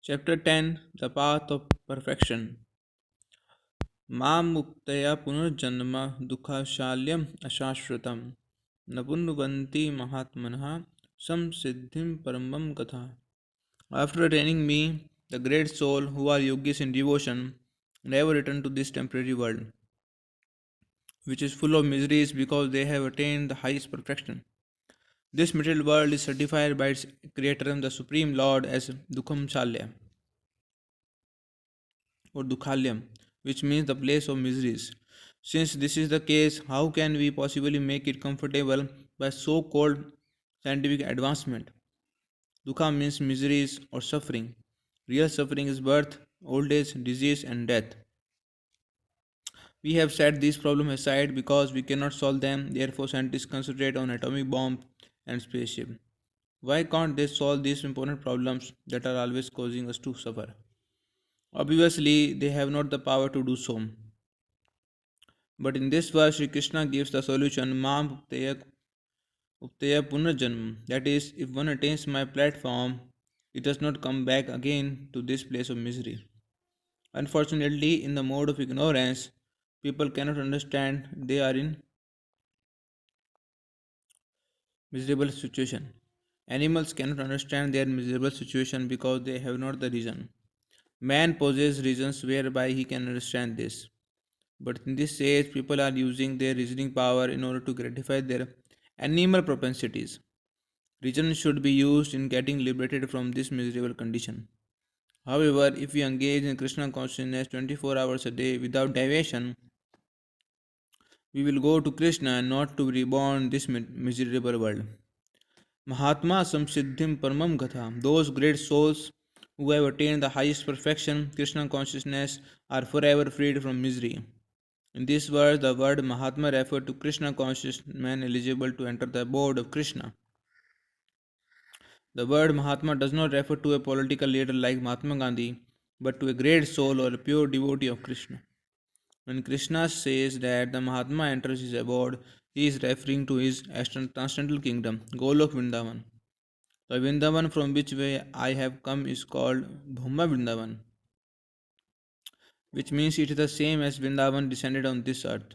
Chapter 10, The Path of Perfection. Mam muktaya punarjanma dukhashalyam ashashrutam napunvanti mahatmanha samsiddhim paramam katha. After attaining me, the great soul who are yogis in devotion never return to this temporary world, which is full of miseries because they have attained the highest perfection. This material world is certified by its creator, the Supreme Lord, as Dukham Shalya or Dukhalyam, which means the place of miseries. Since this is the case, how can we possibly make it comfortable by so called scientific advancement? Dukha means miseries or suffering. Real suffering is birth, old age, disease, and death. We have set these problems aside because we cannot solve them, therefore, scientists concentrate on atomic bomb and spaceship. Why can't they solve these important problems that are always causing us to suffer? Obviously, they have not the power to do so. But in this verse, Sri Krishna gives the solution Mam Uptaya Punarjanam. That is, if one attains my platform, it does not come back again to this place of misery. Unfortunately, in the mode of ignorance, people cannot understand they are in miserable situation. Animals cannot understand their miserable situation because they have not the reason. Man possesses reasons whereby he can understand this. But in this age, people are using their reasoning power in order to gratify their animal propensities. Reason should be used in getting liberated from this miserable condition. However, if we engage in Krishna consciousness 24 hours a day without deviation, we will go to Krishna and not to reborn this miserable world. Mahatma Samsiddhim Paramam Gatha. Those great souls who have attained the highest perfection, Krishna consciousness, are forever freed from misery. In this verse, the word Mahatma refers to Krishna conscious man eligible to enter the abode of Krishna. The word Mahatma does not refer to a political leader like Mahatma Gandhi, but to a great soul or a pure devotee of Krishna. When Krishna says that the Mahatma enters his abode, he is referring to his transcendental kingdom, Golok Vrindavan. The Vrindavan from which way I have come is called Bhuma Vrindavan, which means it is the same as Vrindavan descended on this earth.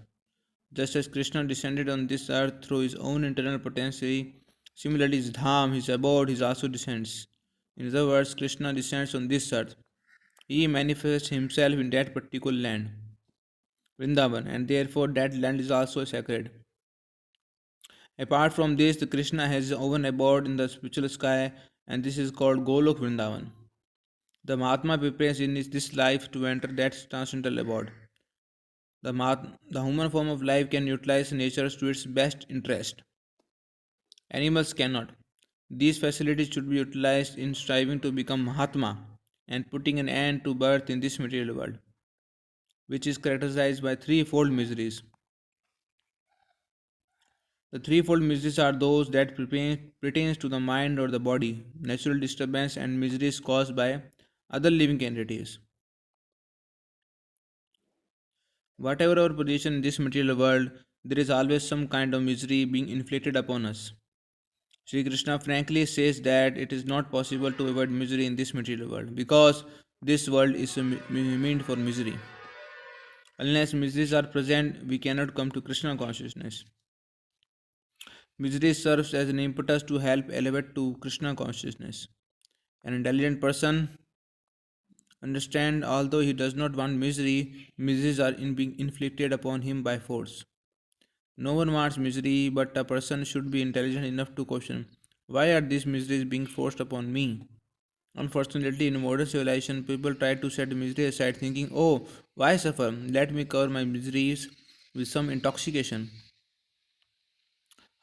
Just as Krishna descended on this earth through his own internal potency, similarly his dham, his abode, he also descends. In other words, Krishna descends on this earth. He manifests himself in that particular land, Vrindavan, and therefore that land is also sacred. Apart from this, the Krishna has his own abode in the spiritual sky, and this is called Golok Vrindavan. The Mahatma prepares in this life to enter that transcendental abode. The human form of life can utilize nature to its best interest. Animals cannot. These facilities should be utilized in striving to become Mahatma and putting an end to birth in this material world, which is characterized by threefold miseries. The threefold miseries are those that pertains to the mind or the body, natural disturbance, and miseries caused by other living entities. Whatever our position in this material world, there is always some kind of misery being inflicted upon us. Sri Krishna frankly says that it is not possible to avoid misery in this material world because this world is meant for misery. Unless miseries are present, we cannot come to Krishna consciousness. Misery serves as an impetus to help elevate to Krishna consciousness. An intelligent person understands although he does not want misery, miseries are being inflicted upon him by force. No one wants misery, but a person should be intelligent enough to question why are these miseries being forced upon me? Unfortunately, in modern civilization, people try to set misery aside thinking, oh, why suffer? Let me cover my miseries with some intoxication.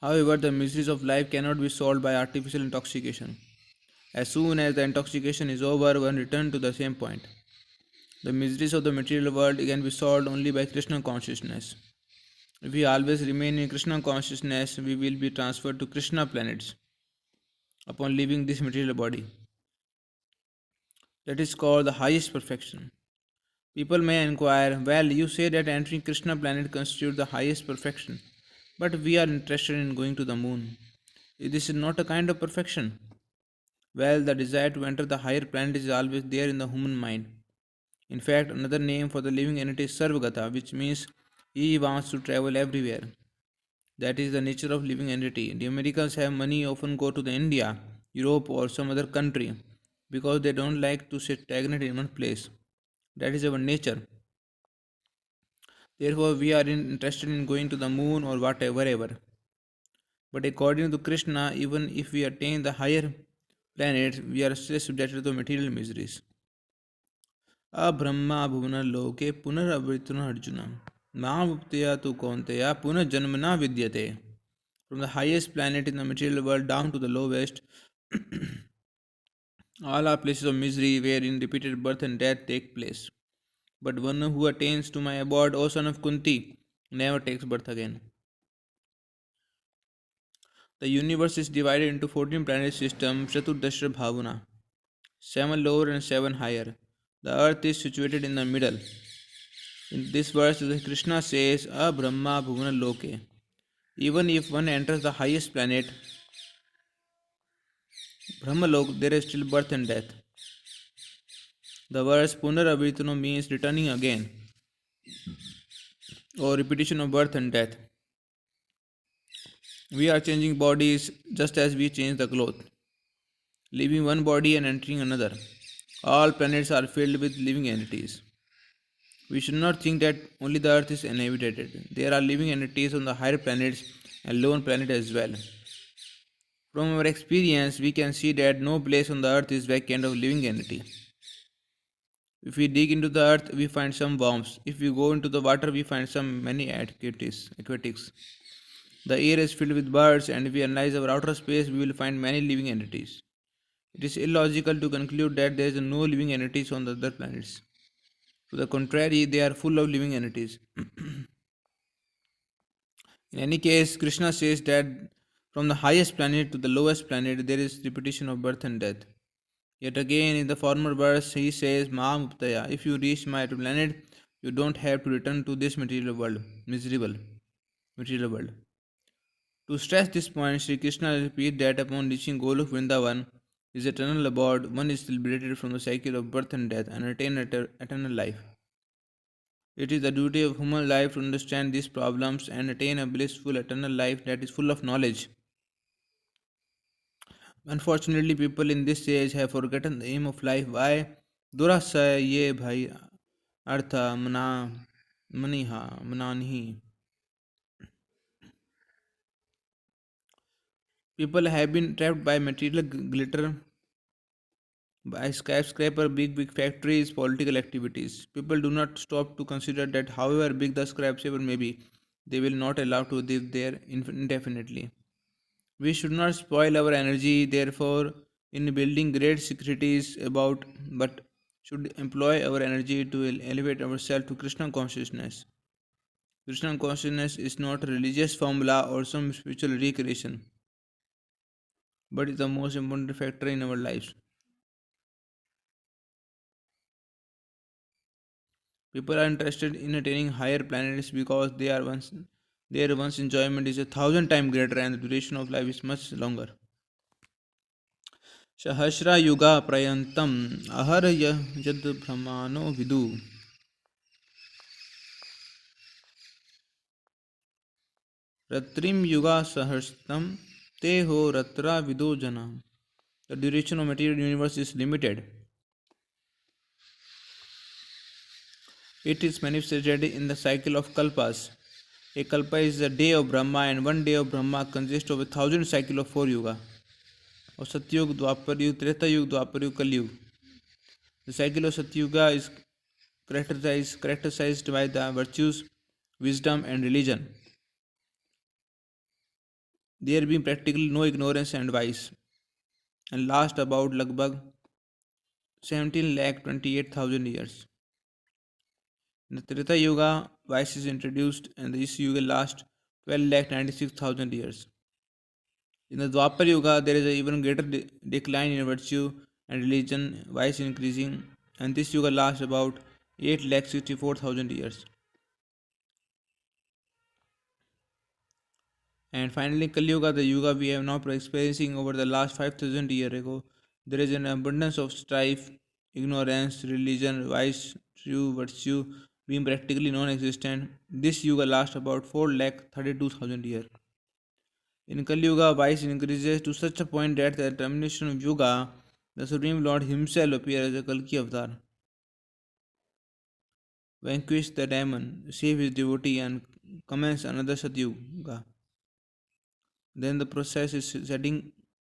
However, the miseries of life cannot be solved by artificial intoxication. As soon as the intoxication is over, one returns to the same point. The miseries of the material world can be solved only by Krishna consciousness. If we always remain in Krishna consciousness, we will be transferred to Krishna planets upon leaving this material body. That is called the highest perfection. People may inquire, well, you say that entering Krishna planet constitutes the highest perfection, but we are interested in going to the moon. This is not a kind of perfection. Well, the desire to enter the higher planet is always there in the human mind. In fact, another name for the living entity is Sarvagata, which means he wants to travel everywhere. That is the nature of living entity. The Americans have money often go to the India, Europe or some other country because they don't like to sit stagnant in one place. That is our nature. Therefore, we are interested in going to the moon or whatever, wherever. But according to Krishna, even if we attain the higher planets, we are still subjected to material miseries. अब्रह्मा भुवनलोके पुनरवृत्तुन Arjun नामुक्तया tu kaunteya punarjanmana vidyate. From the highest planet in the material world down to the lowest, all are places of misery wherein repeated birth and death take place. But one who attains to my abode, O son of Kunti, never takes birth again. The universe is divided into 14 planet systems, Chaturdashra Bhavana, 7 lower and 7 higher. The earth is situated in the middle. In this verse, Krishna says, A Brahma Bhuvana Loke. Even if one enters the highest planet, Brahmalok, there is still birth and death. The verse Punaravritano means returning again, or repetition of birth and death. We are changing bodies just as we change the cloth, leaving one body and entering another. All planets are filled with living entities. We should not think that only the earth is inhabited. There are living entities on the higher planets and lower planet as well. From our experience, we can see that no place on the earth is vacant of living entity. If we dig into the earth, we find some worms. If we go into the water, we find some many aquatics. The air is filled with birds, and if we analyze our outer space, we will find many living entities. It is illogical to conclude that there is no living entities on the other planets. To the contrary, they are full of living entities. In any case, Krishna says that from the highest planet to the lowest planet, there is repetition of birth and death. Yet again, in the former verse, he says, Maam Uptaya, if you reach my planet, you don't have to return to this material world, miserable material world. To stress this point, Sri Krishna repeats that upon reaching Golok Vrindavan, his eternal abode, one is liberated from the cycle of birth and death and attain eternal life. It is the duty of human life to understand these problems and attain a blissful eternal life that is full of knowledge. Unfortunately, people in this age have forgotten the aim of life. Why? Durasa ye bhai artha maniha mananihi. People have been trapped by material glitter, by skyscraper, big factories, political activities. People do not stop to consider that however big the skyscraper may be, they will not allow to live there indefinitely. We should not spoil our energy, therefore, in building great securities about, but should employ our energy to elevate ourselves to Krishna consciousness. Krishna consciousness is not a religious formula or some spiritual recreation, but is the most important factor in our lives. People are interested in attaining higher planets because their once enjoyment is 1,000 times greater and the duration of life is much longer. सहस्रयुगा प्रयन्तम् अहरय यद्भ्रमाणो विदु रत्रिम yuga सहस्रम te ho ratra vido jana. The duration of material universe is limited. It is manifested in the cycle of kalpas. A kalpa is a day of Brahma, and one day of Brahma consists of 1,000 cycles of 4 yuga. Of Satyug, Dwapar Yug, Treta Yug, Dwapar Yug, Kali Yug. The cycle of Satyuga is characterized by the virtues, wisdom, and religion. There being practically no ignorance and vice, and last about lagbhag 17 lakh 28,000 years. In the Treta Yuga, vice is introduced, and this yuga lasts 12 lakh 96,000 years. In the Dwapar Yuga, there is an even greater decline in virtue and religion, vice increasing, and this yuga lasts about 8 lakh 64,000 years. And finally, Kali Yuga, the yuga we have now experiencing over the last 5,000 years ago, There is an abundance of strife, ignorance, religion, vice, true virtue being practically non existent. This yuga lasts about 4 lakh 32,000 years. In Kali Yuga, vice increases to such a point that at the termination of Yuga, the Supreme Lord himself appears as a Kalki avatar, vanquish the demon, save his devotee, and commence another Satyuga. Then the process is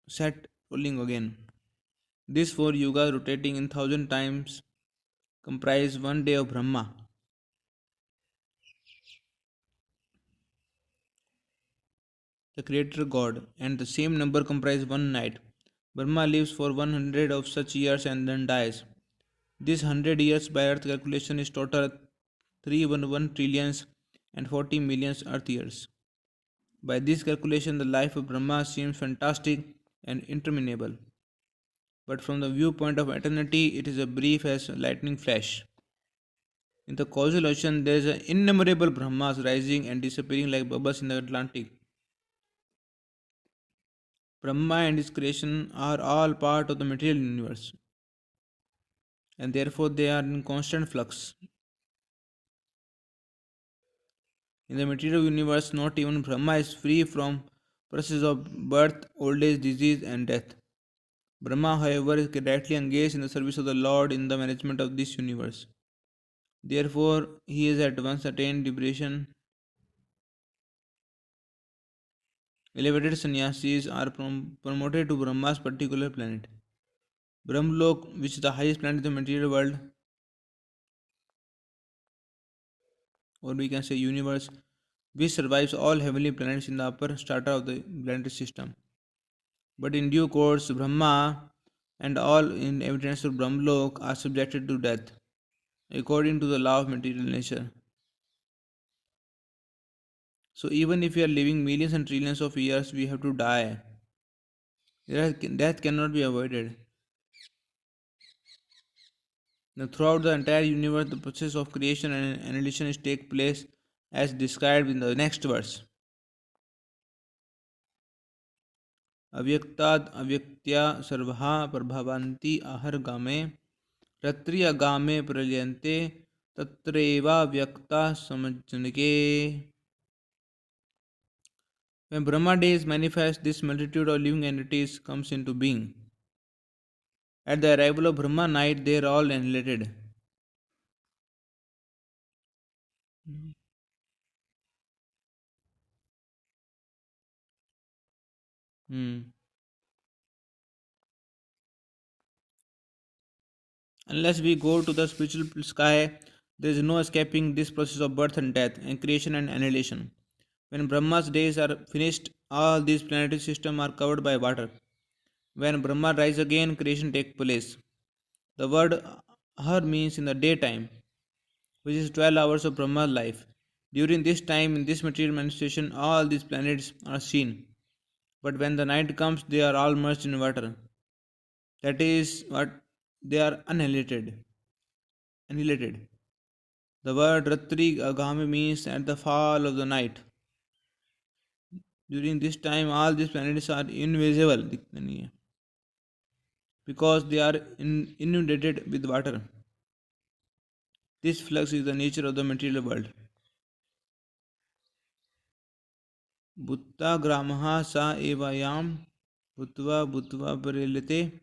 set rolling again. These four yugas rotating in thousand times comprise one day of Brahma, the creator god, and the same number comprise one night. Brahma lives for 100 of such years and then dies. This 100 years by earth calculation is total 311 trillions and 40 millions earth years. By this calculation, the life of Brahma seems fantastic and interminable. But from the viewpoint of eternity, it is as brief as lightning flash. In the causal ocean, there is innumerable Brahmas rising and disappearing like bubbles in the Atlantic. Brahma and his creation are all part of the material universe, and therefore they are in constant flux. In the material universe, not even Brahma is free from process of birth, old age, disease, and death. Brahma, however, is directly engaged in the service of the Lord in the management of this universe. Therefore, he has at once attained liberation. Elevated sannyasis are promoted to Brahma's particular planet. Brahmlok, which is the highest planet in the material world, or we can say universe, which survives all heavenly planets in the upper strata of the planetary system. But in due course, Brahma and all inhabitants of Brahmlok are subjected to death, according to the law of material nature. So even if we are living millions and trillions of years, we have to die. Death cannot be avoided. Now, throughout the entire universe, the process of creation and annihilation is take place as described in the next verse. अव्यक्ताद् अव्यक्त्या सर्वः प्रभवन्ति अहर्गामे रत्रियगामे प्रलयन्ते तत्रैवाव्यक्ता समजनके. When Brahma days manifest, this multitude of living entities comes into being. At the arrival of Brahma night, they are all annihilated. Hmm. Unless we go to the spiritual sky, there is no escaping this process of birth and death, and creation and annihilation. When Brahma's days are finished, all these planetary systems are covered by water. When Brahma rises again, creation takes place. The word Har means in the daytime, which is 12 hours of Brahma's life. During this time, in this material manifestation, all these planets are seen. But when the night comes, they are all merged in water. That is what they are annihilated. Annihilated. The word Ratri Agami means at the fall of the night. During this time, all these planets are invisible because they are inundated with water. This flux is the nature of the material world. Bhutta gramaha sa evayam bhutva bhutva parelite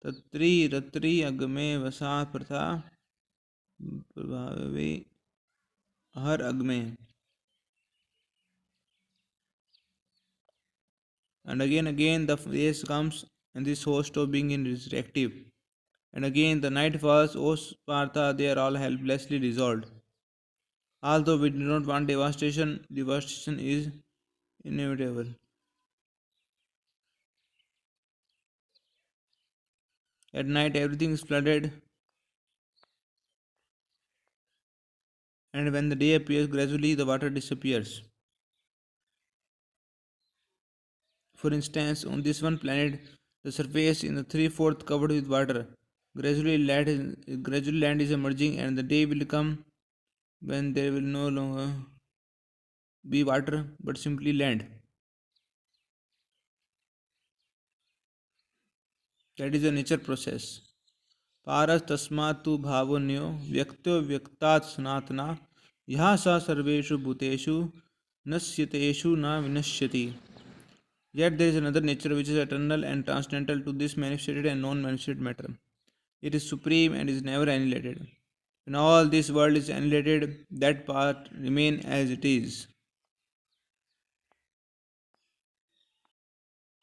tatri ratri agme vasa pratha prabhave har agme. And again the face comes and this host of being is reactive. And again the night falls, O Sparta, they are all helplessly dissolved. Although we do not want devastation, devastation is inevitable. At night everything is flooded, and when the day appears, gradually the water disappears. For instance, on this one planet, the surface in the three-fourth covered with water. Gradually land is emerging, and the day will come when there will no longer be water but simply land. That is a nature process. Paras tasmatu bhavonyo vyaktyo vyaktat sanatana yaha sa sarveshu bhuteshu nasyateshu na vinashyati. Yet there is another nature which is eternal and transcendental to this manifested and non-manifested matter. It is supreme and is never annihilated. When all this world is annihilated, that part remain as it is.